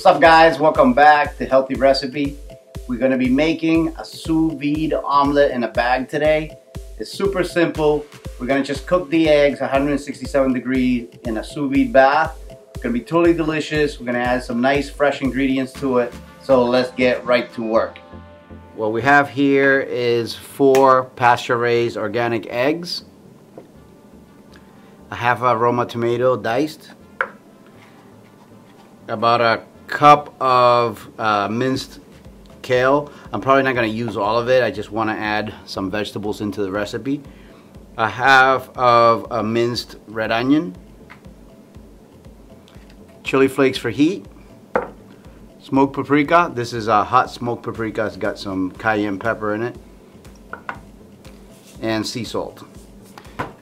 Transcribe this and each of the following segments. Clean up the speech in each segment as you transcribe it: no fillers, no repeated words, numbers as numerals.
What's up, guys? Welcome back to Healthy Recipe. We're going to be making a sous vide omelet in a bag today. It's super simple. We're going to just cook the eggs 167 degrees in a sous vide bath. It's going to be totally delicious. We're going to add some nice fresh ingredients to it. So let's get right to work. What we have here is 4 pasture-raised organic eggs, a half a Roma tomato diced, about a cup of minced kale. I'm probably not going to use all of it. I just want to add some vegetables into the recipe. A half of a minced red onion, chili flakes for heat, smoked paprika. This is a hot smoked paprika. It's got some cayenne pepper in it, and sea salt.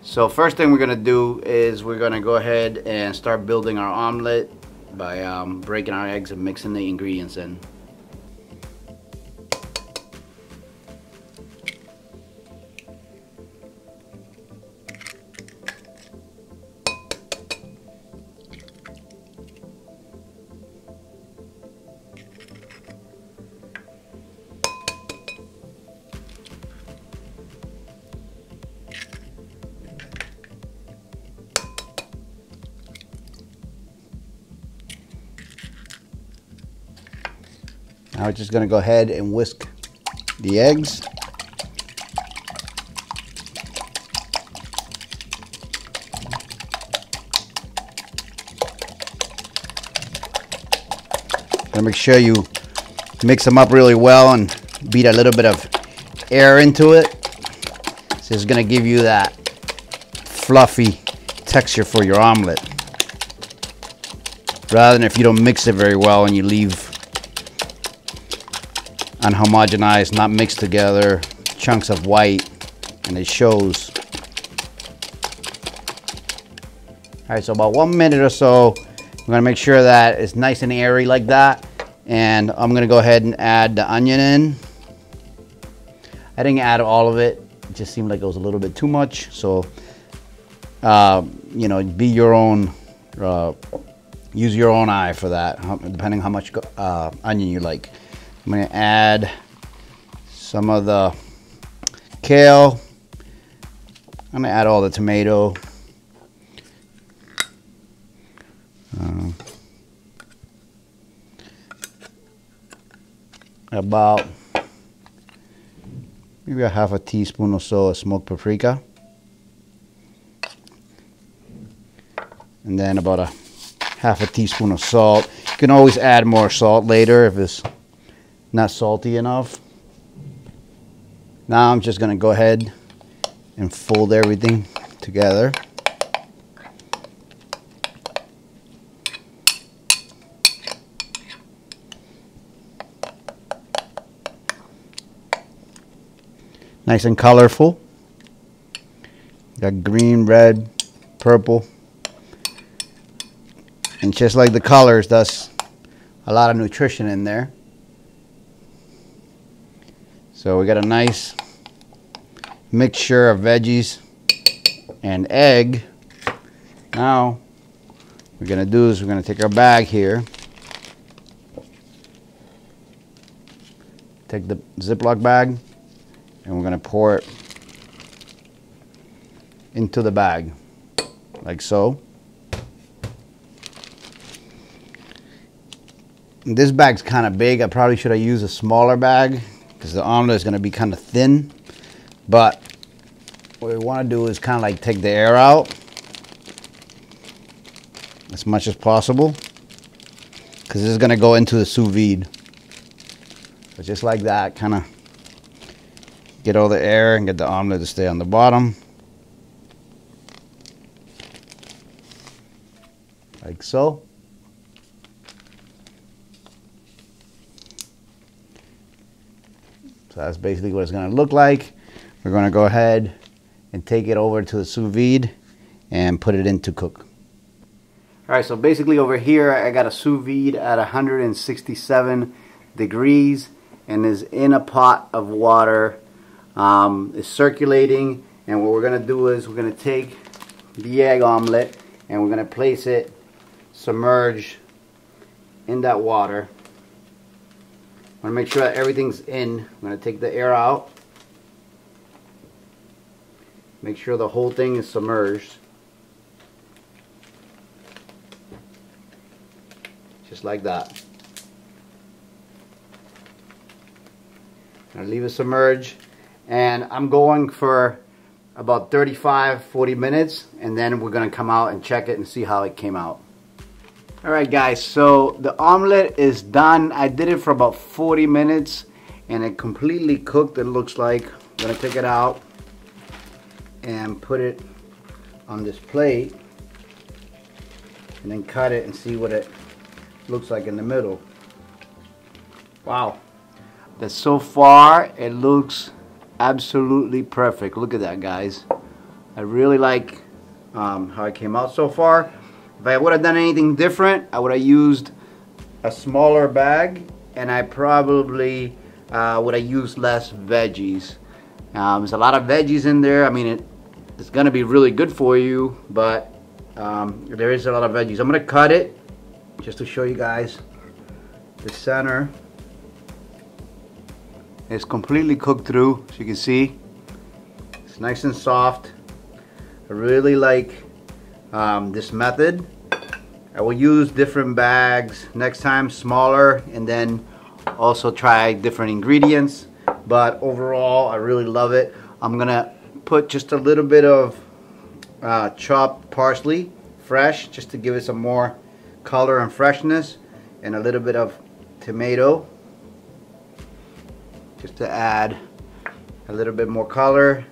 So first thing we're going to do is we're going to go ahead and start building our omelet by breaking our eggs and mixing the ingredients in. Now we're just going to go ahead and whisk the eggs. And make sure you mix them up really well and beat a little bit of air into it. So it's going to give you that fluffy texture for your omelet, rather than if you don't mix it very well and you leave unhomogenized, not mixed together chunks of white, and it shows. Alright, so about 1 minute or so, I'm going to make sure that it's nice and airy like that, and I'm going to go ahead and add the onion in. I didn't add all of it. It just seemed like it was a little bit too much, so you know, be your own, use your own eye for that, depending how much onion you like. I'm going to add some of the kale. I'm going to add all the tomato. About maybe a half a teaspoon or so of smoked paprika. And then about a half a teaspoon of salt. You can always add more salt later if it's not salty enough. Now I'm just going to go ahead and fold everything together. Nice and colorful. Got green, red, purple. And just like the colors, that's a lot of nutrition in there. So we got a nice mixture of veggies and egg. Now, what we're going to do is we're going to take our bag here, take the Ziploc bag, and we're going to pour it into the bag, like so. And this bag's kind of big. I probably should have used a smaller bag, because the omelet is going to be kind of thin. But what we want to do is kind of like take the air out as much as possible, because this is going to go into the sous vide. So just like that, kind of get all the air and get the omelet to stay on the bottom, like so. So that's basically what it's going to look like. We're going to go ahead and take it over to the sous vide and put it in to cook. Alright, so basically over here I got a sous vide at 167 degrees and is in a pot of water. It's circulating, and what we're going to do is we're going to take the egg omelet and we're going to place it submerged in that water. I want to make sure that everything's in. I'm going to take the air out. Make sure the whole thing is submerged. Just like that. I leave it submerged, and I'm going for about 35-40 minutes, and then we're going to come out and check it and see how it came out. Alright guys, so the omelet is done. I did it for about 40 minutes and it completely cooked, it looks like. I'm going to take it out and put it on this plate and then cut it and see what it looks like in the middle. Wow. That so far it looks absolutely perfect. Look at that, guys. I really like how it came out so far. If I would have done anything different, I would have used a smaller bag, and I probably would have used less veggies. There's a lot of veggies in there. I mean, it's going to be really good for you, but there is a lot of veggies. I'm going to cut it just to show you guys. The center is completely cooked through, as you can see. It's nice and soft. I really like this method. I will use different bags next time, smaller, and then also try different ingredients. But overall, I really love it. I'm gonna put just a little bit of chopped parsley, fresh, just to give it some more color and freshness, and a little bit of tomato, just to add a little bit more color.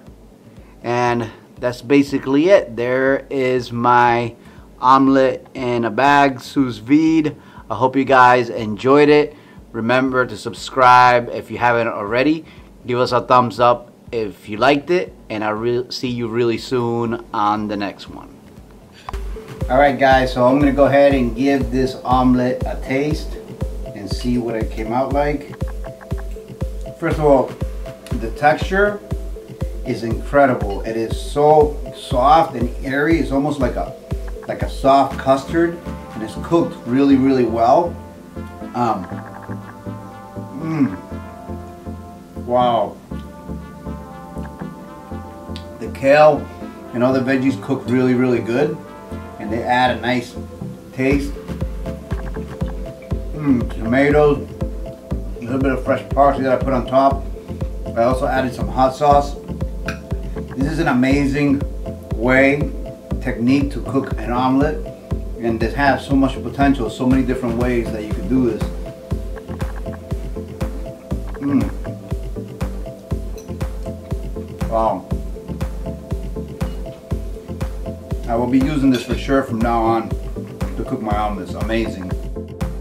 And that's basically it. There is my omelet in a bag, sous vide. I hope you guys enjoyed it. Remember to subscribe if you haven't already. Give us a thumbs up if you liked it, and I'll see you really soon on the next one. Alright guys, so I'm going to go ahead and give this omelet a taste and see what it came out like. First of all, the texture is incredible. It is so soft and airy. It's almost like a soft custard, and it's cooked really, really well. Wow. The kale and all the veggies cook really, really good, and they add a nice taste. Tomatoes, a little bit of fresh parsley that I put on top. I also added some hot sauce. This is an amazing technique to cook an omelet, and this has so much potential, so many different ways that you can do this. Wow. I will be using this for sure from now on to cook my omelets. Amazing.